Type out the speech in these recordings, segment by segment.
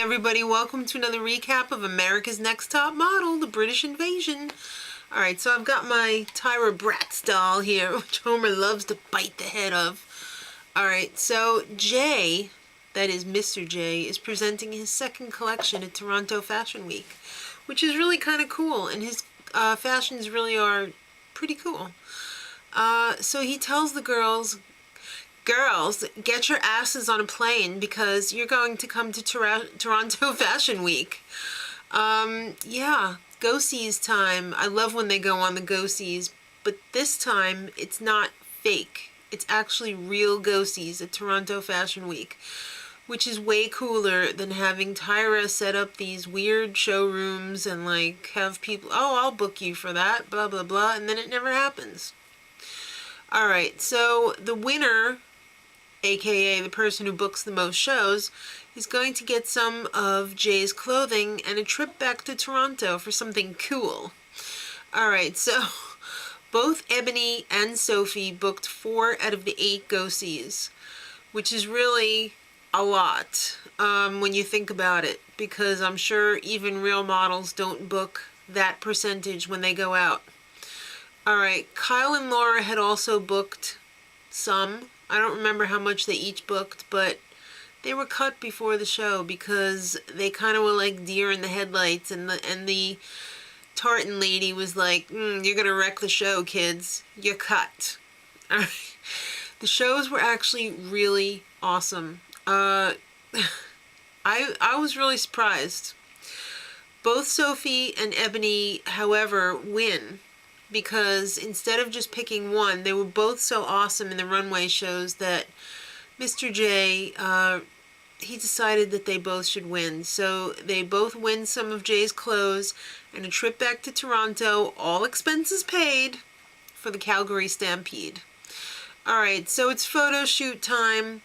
everybody, welcome to another recap of America's Next Top Model, the British Invasion. Alright, so I've got my Tyra Bratz doll here, which Homer loves to bite the head of. Alright, so Jay, that is Mr. J, is presenting his second collection at Toronto Fashion Week, which is really kind of cool, and his fashions really are pretty cool. So he tells the girls, get your asses on a plane because you're going to come to Toronto Fashion Week. Yeah, go-sees time. I love when they go on the go-sees, but this time it's not fake. It's actually real go-sees at Toronto Fashion Week, which is way cooler than having Tyra set up these weird showrooms and like have people, oh, I'll book you for that, blah, blah, blah, and then it never happens. Alright, so the winner, aka the person who books the most shows, is going to get some of Jay's clothing and a trip back to Toronto for something cool. Alright, so both Ebony and Sophie booked 4 out of the 8 go-sees, which is really a lot when you think about it, because I'm sure even real models don't book that percentage when they go out. Alright, Kyle and Laura had also booked some. I don't remember how much they each booked, but they were cut before the show because they kind of were like deer in the headlights, and the tartan lady was like, you're gonna wreck the show, kids. You're cut. Alright. The shows were actually really awesome. I was really surprised. Both Sophie and Ebony, however, win, because instead of just picking one, they were both so awesome in the runway shows that Mr. J, he decided that they both should win. So they both win some of Jay's clothes and a trip back to Toronto, all expenses paid, for the Calgary Stampede. Alright, so it's photo shoot time,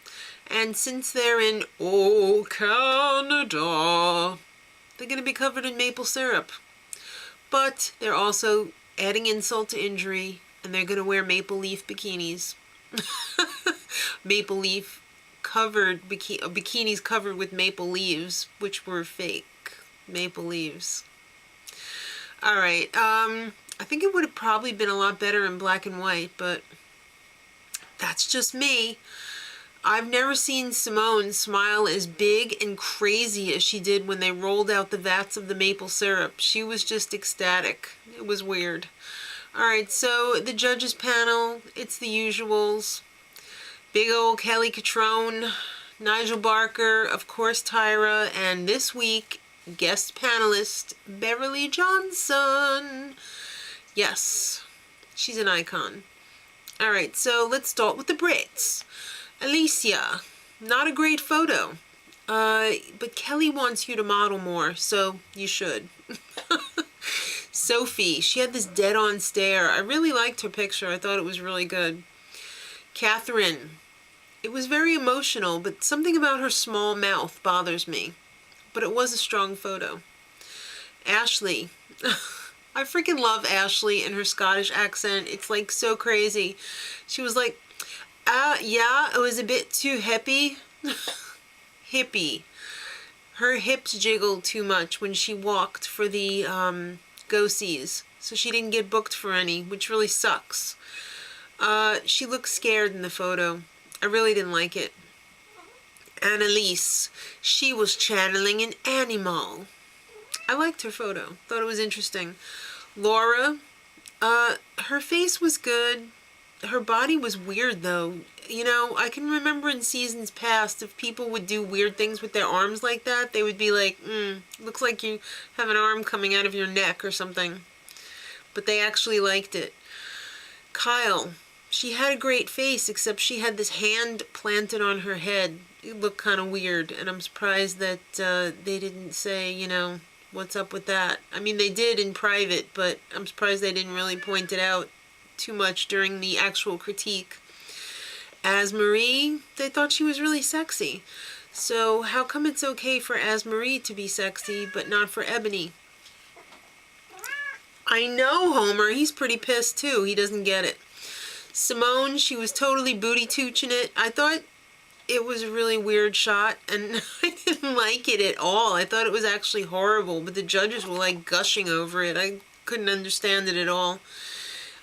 and since they're in, oh, Canada, they're going to be covered in maple syrup. But they're also adding insult to injury, and they're going to wear maple leaf bikinis. Maple leaf covered, bikinis covered with maple leaves, which were fake maple leaves. Alright, I think it would have probably been a lot better in black and white, but that's just me. I've never seen Simone smile as big and crazy as she did when they rolled out the vats of the maple syrup. She was just ecstatic. It was weird. Alright, so the judges panel, it's the usuals. Big old Kelly Catrone, Nigel Barker, of course Tyra, and this week, guest panelist Beverly Johnson. Yes, she's an icon. Alright, so let's start with the Brits. Alicia, not a great photo, but Kelly wants you to model more, so you should. Sophie, she had this dead-on stare. I really liked her picture. I thought it was really good. Catherine, it was very emotional, but something about her small mouth bothers me. But it was a strong photo. Ashley, I freaking love Ashley and her Scottish accent. It's like so crazy. She was like, yeah, it was a bit too hippie. Hippie. Her hips jiggled too much when she walked for the go-sees, so she didn't get booked for any, which really sucks. She looked scared in the photo. I really didn't like it. Annalise, she was channeling an animal. I liked her photo. Thought it was interesting. Laura, her face was good. Her body was weird though. You know, I can remember in seasons past, if people would do weird things with their arms like that, they would be like, looks like you have an arm coming out of your neck or something. But they actually liked it. Kyle, she had a great face, except she had this hand planted on her head. It looked kind of weird, and I'm surprised that they didn't say, you know, what's up with that. I mean, they did in private, but I'm surprised they didn't really point it out too much during the actual critique. As Marie, they thought she was really sexy. So how come it's okay for As Marie to be sexy, but not for Ebony? I know, Homer. He's pretty pissed too. He doesn't get it. Simone, she was totally booty tooching it. I thought it was a really weird shot, and I didn't like it at all. I thought it was actually horrible, but the judges were like gushing over it. I couldn't understand it at all.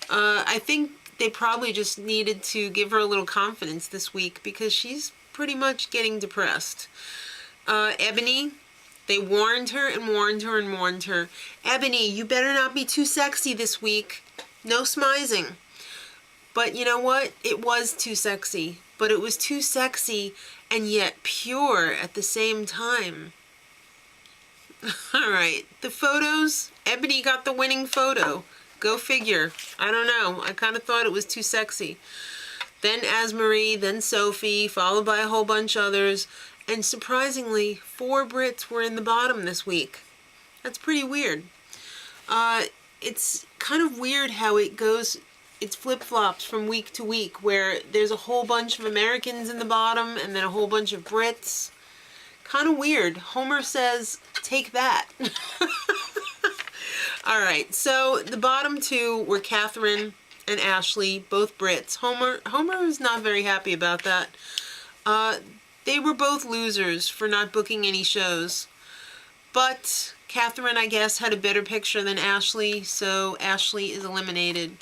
I think they probably just needed to give her a little confidence this week because she's pretty much getting depressed. Ebony, they warned her and warned her and warned her. Ebony, you better not be too sexy this week. No smizing. But you know what? It was too sexy. But it was too sexy and yet pure at the same time. All right, the photos. Ebony got the winning photo. Go figure. I don't know. I kind of thought it was too sexy. Then Asmarie, then Sophie, followed by a whole bunch of others. And surprisingly, 4 Brits were in the bottom this week. That's pretty weird. It's kind of weird how it goes, it's flip-flops from week to week, where there's a whole bunch of Americans in the bottom and then a whole bunch of Brits. Kind of weird. Homer says, take that. All right, so the bottom 2 were Catherine and Ashley, both Brits. Homer is not very happy about that. They were both losers for not booking any shows. But Catherine, I guess, had a better picture than Ashley, so Ashley is eliminated.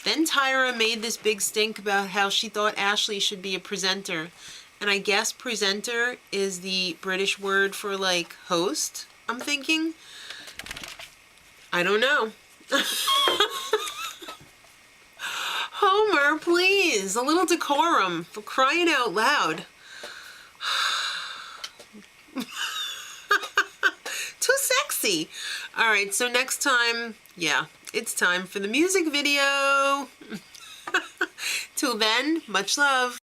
Then Tyra made this big stink about how she thought Ashley should be a presenter. And I guess presenter is the British word for, like, host, I'm thinking. I don't know. Homer, please, a little decorum, for crying out loud. Too sexy. All right, so next time, yeah, it's time for the music video. Till then, much love.